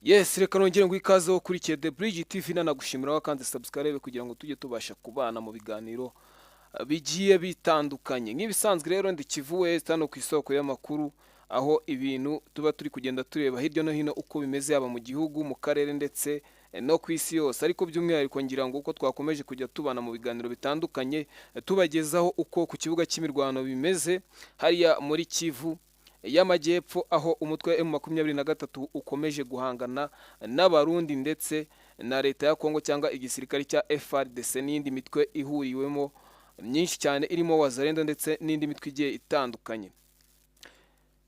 Yes, reka nongere ngo ikaze wo kuri The Bridge TV nanagushimira kandi subscribe kugira ngo tujye tubasha kubana mu biganiro bigiye bitandukanye. Nk'ibisanzwe rero ndi Kivu West hano ku isoko y'amakuru, aho ibintu tuba turi kugenda tureba hirya no hino uko bimeze yaba mu gihugu, mu karere ndetse no ku isi yose. Ariko by'umwihariko ngira ngo uko twakomeje kujya tubana mu biganiro bitandukanye, tubagezaho uko ku kibuga cy'imirwano bimeze hariya muri Kivu y'amajyepfo, aho umutwe wa M23 ukomeje guhangana n'abarundi ndetse na leta ya Kongo cyangwa igisirikare cya FARDC n'indi mitwe ihuriwemo myinshi cyane irimo Wazalendo ndetse n'indi mitwe igiye itandukanye.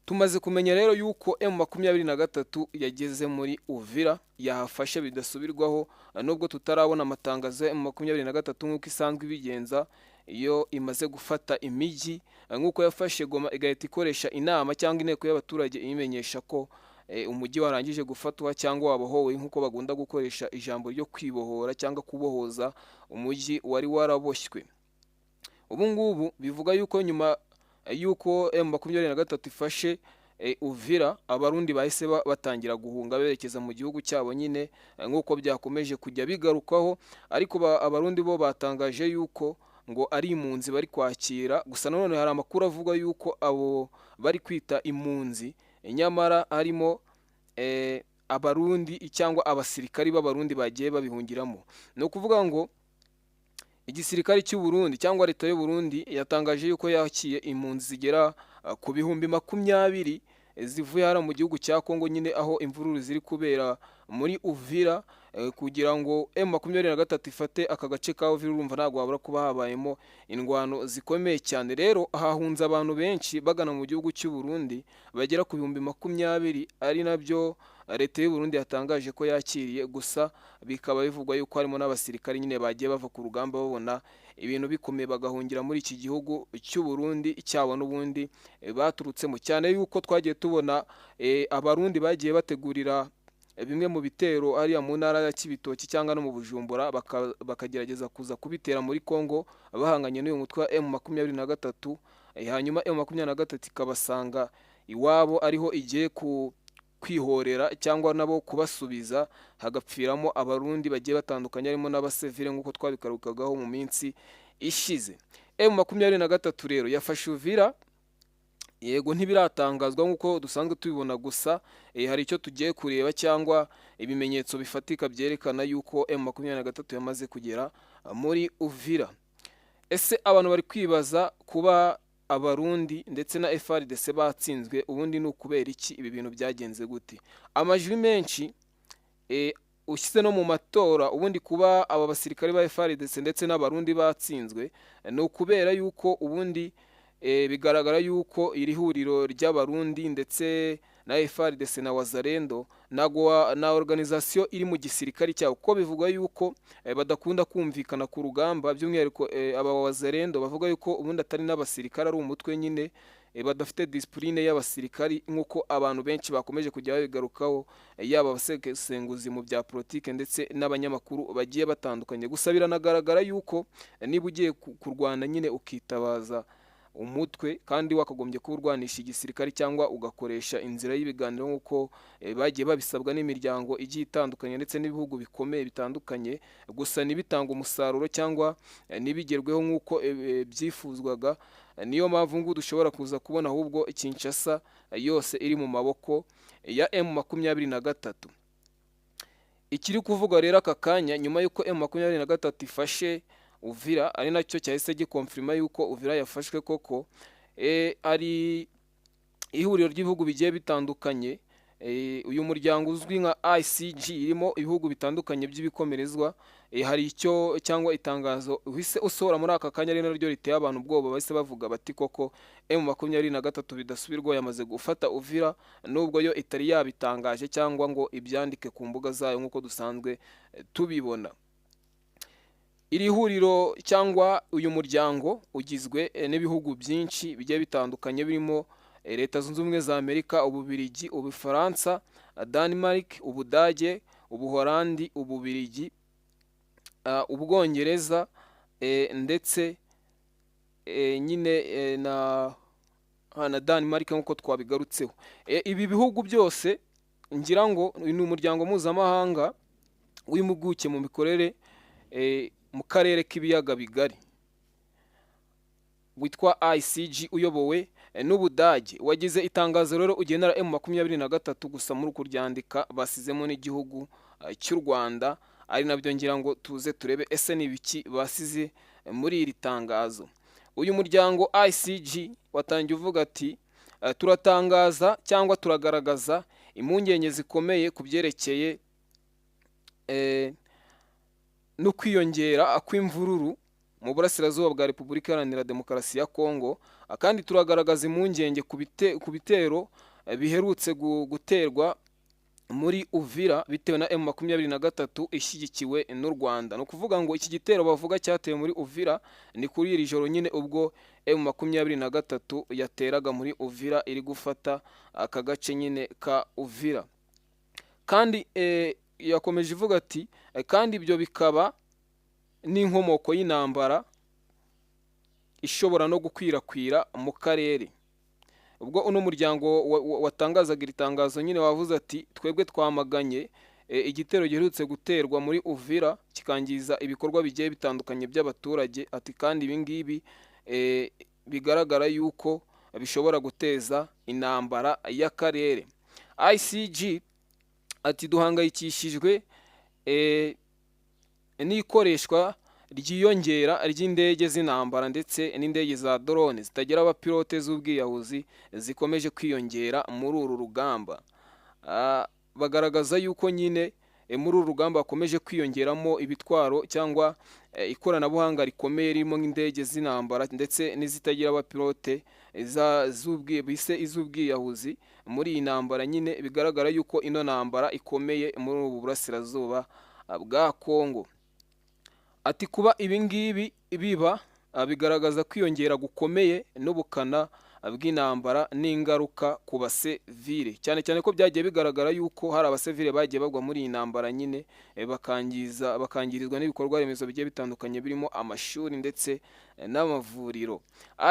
Tumaze kumenya rero yuko M23 yageze muri Uvira, yahafashe bidasubirwaho, nubwo tutarabona amatangazo ya M23 nk'uko isanzwe ibigenza iyo imaze gufata imijyi, nk'uko yafashe Goma igahita ikoresha inama cyangwa inteko y'abaturage imenyesha ko umujyi warangije gufatwa cyangwa wabohowe, nk'uko bagunda gukoresha ijambo ryo kwibohora cyangwa kubohoza umujyi wari waraboshywe. Ubu ngubu bivuga yuko nyuma yuko M23 ifashe Uvira, abarundi bahise batangira guhunga berekeza mu gihugu cyabo nyine, nk'uko byakomeje kujya bigarukaho. Ariko abarundi bo batangaje yuko ngo ari impunzi bari kwakira, gusa nanone hari amakuru avuga yuko abo bari kwita impunzi nyamara harimo abarundi cyangwa abasirikari b'abarundi bagiye babihungiramo. Ni ukuvuga ngo igisirikare cy'u Burundi cyangwa leta y'u Burundi yatangaje yuko yakiye impunzi zigera ku bihumbi 20 zivuye hano mu gihugu cya Kongo nyine, aho imvururu ziri kubera muri Uvira, kugira ngo M23 ifate aka gace ka Uvira. Urumva ntabwo habura kuba habayemo indwano zikomeye cyane. Rero hahunze abantu benshi bagana mu gihugu cy'u Burundi bagera ku bihumbi 20, ari nabyo leta y'u Burundi yatangaje ko yakiriye. Gusa bikaba bivugwa yuko harimo n'abasirikari nyine bagiye bava ku rugamba babona ibintu bikomeye bagahungira muri iki gihugu cy'u Burundi cyabo n'ubundi baturutsemo, cyane yuko twagiye tubona abarundi bagiye bategurira bimwe mu bitero ariya mu ntara ya Kibitoki cyangwa no mu Bujumbura, bakagerageza kuza kubitera muri Kongo bahanganye n'uyu mutwe wa M23, hanyuma M23 ikabasanga iwabo ariho igiye kwihorera cyangwa nabo kubasubiza, hagapfiramo abarundi bagiye batandukanye harimo n'abasivile nk'uko twabikarukagaho mu minsi ishize. M23 rero yafashe Uvira, yego ntibiratangazwa nk'uko dusanzwe tubibona, gusa hari icyo tugiye kureba cyangwa ibimenyetso bifatika byerekana yuko M23 yamaze kugera muri Uvira. Ese abantu bari kwibaza kuba abarundi ndetse na FARDC batsinzwe ubundi ni ukubera iki? Ibi bintu byagenze gute? Amajwi menshi ushyize no mu matora, ubundi kuba aba basirikare ba FARDC ndetse n'abarundi batsinzwe ni ukubera yuko ubundi bigaragara yuko iri huriro ry'abarundi ndetse na FARDC na Wazalendo na organisation iri mu gisirikare cyabo, ko bivuga yuko badakunda kumvikana ku rugamba. By'umwihariko aba Wazalendo bavuga yuko ubundi atari n'abasirikare, ari umutwe nyine badafite discipline y'abasirikari, nk'uko abantu benshi bakomeje kujya babigarukaho, yaba abasesenguzi mu bya politike ndetse n'abanyamakuru bagiye batandukanye. Gusa biranagaragara yuko niba ugiye kurwana nyine ukitabaza umutwe kandi wakagombye kuba urwanisha igisirikare cyangwa ugakoresha inzira y'ibiganiro nk'uko bagiye babisabwa n'imiryango igiye itandukanye ndetse n'ibihugu bikomeye bitandukanye, gusa ntibitanga umusaruro cyangwa ntibigerweho nk'uko byifuzwaga. Niyo mpamvu ngo dushobora kuza kubona ahubwo Kinshasa yose iri mu maboko ya M23. Ikiri kuvuga rero aka kanya nyuma yuko M23 ifashe Uvira, ari nacyo cyahise gikonfirma yuko Uvira yafashwe koko, ari ihuriro ry'ibihugu bigiye bitandukanye. Uyu muryango uzwi nka ICG irimo ibihugu bitandukanye by'ibikomerezwa, hari icyo cyangwa itangazo uhise usohora muri aka kanya, ari naryo riteye abantu ubwoba, bahise bavuga bati koko M23 bidasubirwa yamaze gufata Uvira, nubwo yo itari yabitangaje cyangwa ngo ibyandike ku mbuga zayo nk'uko dusanzwe tubibona. Iri huriro cyangwa uyu muryango ugizwe n'ibihugu byinshi bigiye bitandukanye birimo Leta Zunze Ubumwe za Amerika, Ububiligi, Ubufaransa, Denmark, Ubudage, Ubuholandi, Ububiligi, Ubwongereza ndetse nyine na Denmark nk'uko twabigarutseho. Ibi bihugu byose ngira ngo ni umuryango mpuzamahanga w'impuguke mu mikorere mu karere k'ibiyaga bigari witwa ICG uyobowe n'Ubudage, wagize itangazo rero ugenera M23 gusa muri kuryandika basizemo n'igihugu cy'u Rwanda, ari nabyo ngira ngo tuze turebe ese ni biki basize muri iri tangazo. Uyu muryango ICG watangiye uvuga ati turatangaza cyangwa turagaragaza impungenge zikomeye ku byerekeye no kwiyongera kw'imvururu mu burasirazuba bwa Repubulika Iharanira Demokarasi ya Kongo, kandi turagaragaza impungenge ku bitero biherutse guterwa muri Uvira bitewe na M23 ishyigikiwe n'u Rwanda. No kuvuga ngo iki gitero bavuga cyatewe muri Uvira ni kuri iri joro nyine ubwo M23 yateraga muri Uvira iri gufata aka gace nyine ka Uvira. Kandi yakomeje ivuga ati kandi ibyo bikaba n'inkomoko y'intambara ishobora no gukwirakwira mu karere. Ubwo uno muryango watangazaga iri tangazo nyine wavuze ati twebwe twamaganye igitero giherutse guterwa muri Uvira kikangiza ibikorwa bigiye bitandukanye by'abaturage, ati kandi ibi ngibi bigaragara yuko bishobora guteza intambara y'akarere. ICG ati duhangayikishijwe n'ikoreshwa ryiyongera ry'indege z'intambara ndetse n'indege za drone zitagira abapilote z'ubwiyahuzi zikomeje kwiyongera muri uru rugamba. Bagaragaza yuko nyine muri uru rugamba hakomeje kwiyongeramo ibitwaro cyangwa ikoranabuhanga rikomeye ririmo nk'indege z'intambara ndetse n'izitagira abapilote iz'ubwiyahuzi muri iyi ntambara nyine bigaragara yuko ino ntambara ikomeye muri ubu burasirazuba bwa Kongo. Ati kuba ibi ngibi biba bigaragaza kwiyongera gukomeye n'ubukana bw'intambara n'ingaruka ku basivile, cyane cyane ko byagiye bigaragara yuko hari abasivile bagiye bagwa muri iyi ntambara nyine bakangirizwa n'ibikorwa remezo bigiye bitandukanye birimo amashuri ndetse n'amavuriro.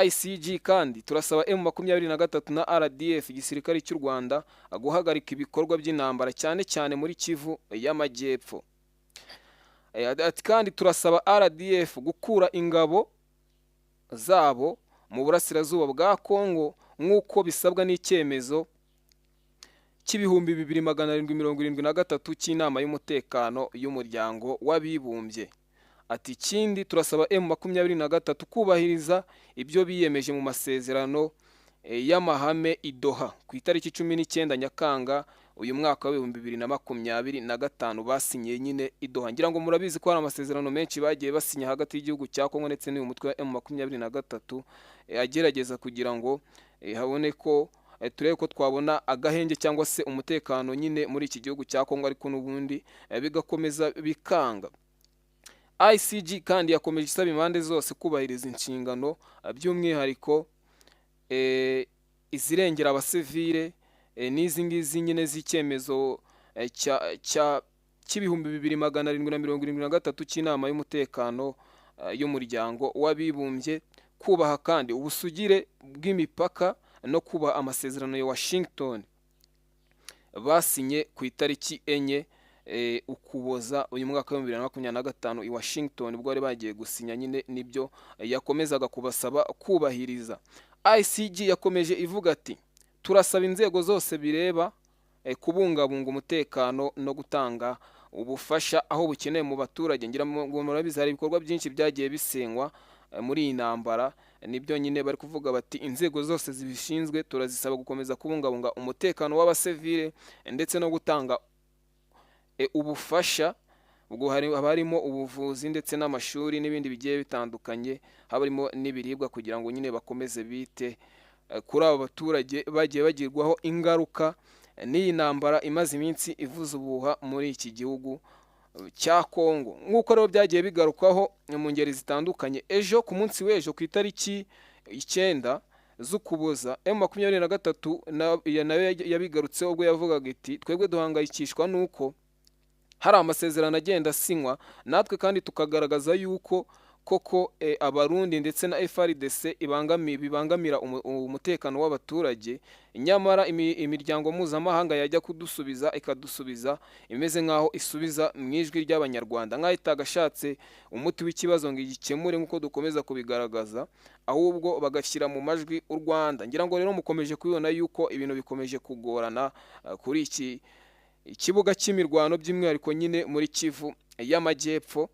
ICG kandi turasaba M23 na RDF igisirikare cy'u Rwanda guhagarika ibikorwa by'intambara cyane cyane muri Kivu y'Amajyepfo. Ati kandi turasaba RDF gukura ingabo zabo mu burasirazuba bwa Kongo nk'uko bisabwa n'icyemezo cy'ibihumbi 2773 cy'inama y'umutekano y'umuryango w'abibumbye. Ati ikindi turasaba M23 kubahiriza ibyo biyemeje mu masezerano y'amahame i Doha ku itariki 19 Nyakanga uyu mwaka wa 2025 basinye nyine i Doha. Ngira ngo murabizi ko hari amasezerano menshi bagiye basinya hagati y'igihugu cya Kongo ndetse n'uyu mutwe wa M23 agerageza kugira ngo habone ko turebe ko twabona agahenge cyangwa se umutekano nyine muri iki gihugu cya Kongo, ariko n'ubundi bigakomeza bikanga. ICG kandi yakomeje isaba impande zose kubahiriza inshingano by'umwihariko izirengera abasivile n'izi ngizi nyine z'icyemezo cy'ibihumbi 2773 cy'inama y'umutekano y'umuryango w'abibumbye, kubaha kandi ubusugire bw'imipaka no kubaha amasezerano ya Washington basinye ku itariki 4 Ukuboza uyu mwaka wa 2025 i Washington ubwo bari bagiye gusinya nyine nibyo yakomezaga kubasaba kubahiriza. ICG yakomeje ivuga ati turasaba inzego zose bireba kubungabunga umutekano no gutanga ubufasha aho bukeneye mu baturage. Ngira ngo murabizi hari ibikorwa byinshi byagiye bisenywa muri iyi ntambara, nibyo nyine bari kuvuga bati inzego zose zibishinzwe turazisaba gukomeza kubungabunga umutekano w'abasivile ndetse no gutanga ubufasha ubwo harimo ubuvuzi ndetse n'amashuri n'ibindi bigiye bitandukanye, harimo n'ibiribwa kugira ngo nyine bakomeze bite kuri abo baturage bagiye bagirwaho ingaruka n'iyi ntambara imaze iminsi ivuza ubuha muri iki gihugu cya Kongo. Nk'uko rero byagiye bigarukaho mu ngeri zitandukanye, ejo ku munsi w'ejo ku itariki 9 z'Ukuboza M23 nayo yabigarutseho ubwo yavugaga iti twebwe duhangayikishwa nuko hari amasezerano agenda asinywa natwe kandi tukagaragaza yuko koko abarundi ndetse na FARDC bibangamira umutekano w'abaturage, nyamara imiryango mpuzamahanga yajya kudusubiza ikadusubiza imeze nk'aho isubiza mu ijwi ry'abanyarwanda, nk'aho itagashatse umuti w'ikibazo ngo igikemure nk'uko dukomeza kubigaragaza, ahubwo bagashyira mu majwi u Rwanda. Ngira ngo rero mukomeje kubibona yuko ibintu bikomeje kugorana kuri iki ikibuga cy'imirwano, by'umwihariko nyine muri Kivu y'Amajyepfo.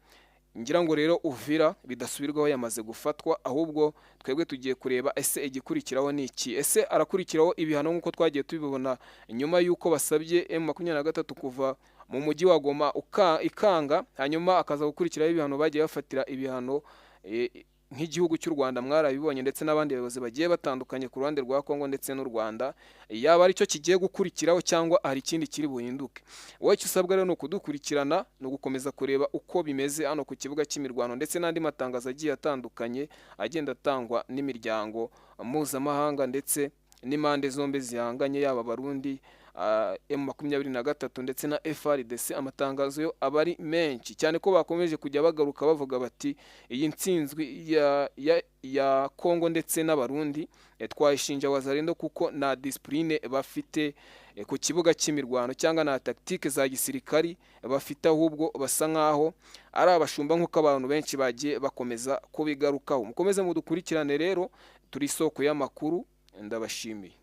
Ngira ngo rero Uvira bidasubirwaho yamaze gufatwa, ahubwo twebwe tugiye kureba ese igikurikiraho ni iki? Ese arakurikiraho ibihano nk'uko twagiye tubibona nyuma y'uko basabye M23 kuva mu mujyi wa Goma ikanga, hanyuma akaza gukurikiraho ibihano bagiye bafatira ibihano nk'igihugu cy'u Rwanda, mwarabibonye, ndetse n'abandi bayobozi bagiye batandukanye ku ruhande rwa Kongo ndetse n'u Rwanda. Yaba ari cyo kigiye gukurikiraho cyangwa hari ikindi kiri buhinduke? Wowe icyo usabwa rero ni ukudukurikirana, ni ugukomeza kureba uko bimeze hano ku kibuga cy'imirwano, ndetse n'andi matangazo agiye atandukanye agenda atangwa n'imiryango mpuzamahanga ndetse n'impande zombi zihanganye, yaba Abarundi, M23 ndetse na FARDC. Amatangazo yo aba ari menshi cyane ko bakomeje kujya bagaruka bavuga bati iyi ntsinzwi ya Kongo ndetse n'Abarundi twayishinja Wazalendo kuko na discipline bafite ku kibuga cy'imirwano cyangwa na tactique za gisirikari bafite, ahubwo basa nkaho ari abashumba nk'uko abantu benshi bagiye bakomeza kubigarukaho. Mukomeze mudukurikirane rero, turi isoko y'amakuru. Ndabashimiye.